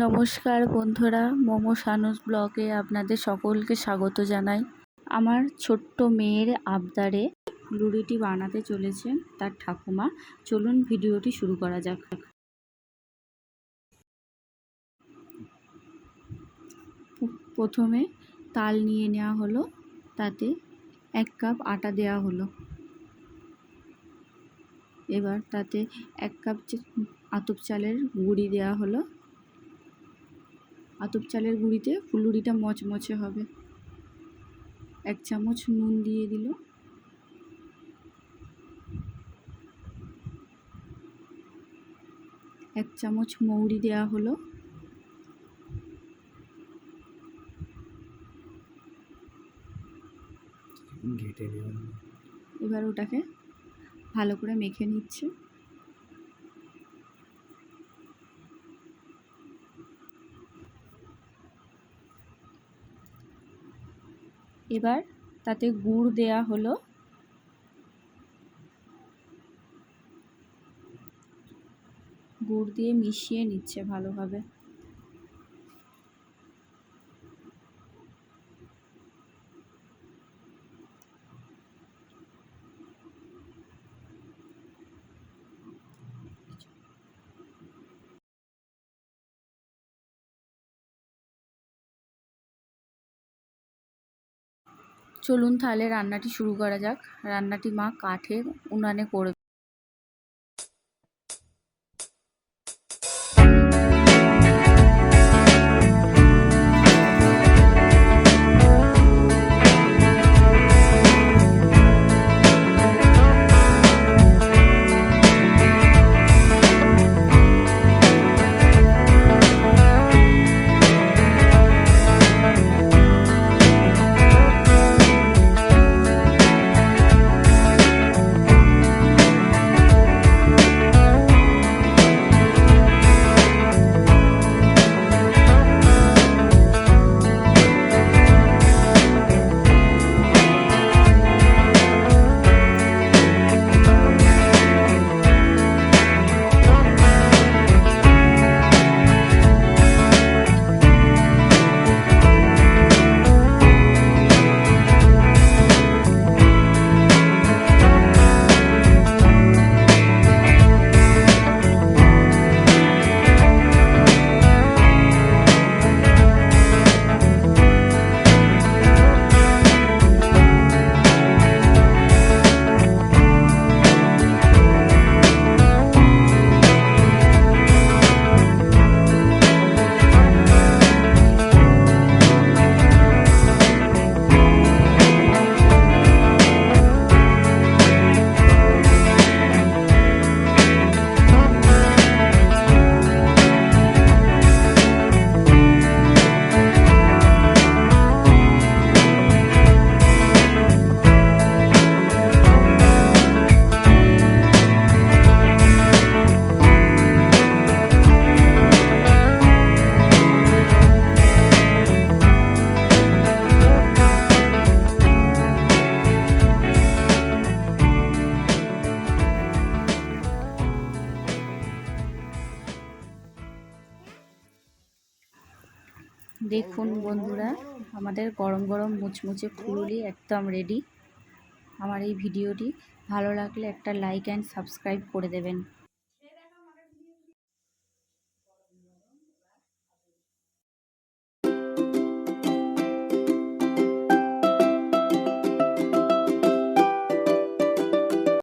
নমস্কার বন্ধুরা, মোমো শানুস ব্লগে আপনাদের সকলকে স্বাগত জানাই। আমার ছোট্ট মেয়ের আবদারে লুড়িটি বানাতে চলেছেন তার ঠাকুমা। চলুন ভিডিওটি শুরু করা যাক। প্রথমে তাল নিয়ে নেওয়া হলো, তাতে 1 কাপ আটা দেওয়া হলো। এবার তাতে 1 কাপ আতপ চালের গুঁড়ি দেওয়া হলো। আতপ চালের গুঁড়িতে ফুলুরিটা মচমচে হবে। 1 চামচ নুন দিয়ে দিল। এক চামচ মৌরি দেওয়া হলো। এবার ওটাকে ভালো করে মেখে নিচ্ছে। এবার তাতে গুড় দেয়া হলো। গুড় দিয়ে মিশিয়ে নিচ্ছে ভালোভাবে। চলুন তাহলে রান্নাটি শুরু করা যাক। রান্নাটি মা কাঠের উনানে করবে। দেখুন বন্ধুরা, আমাদের গরম গরম মুচমুচে ফুলুরি একদম রেডি। আমার এই ভিডিওটি ভালো লাগলে একটা লাইক অ্যান্ড সাবস্ক্রাইব করে দেবেন।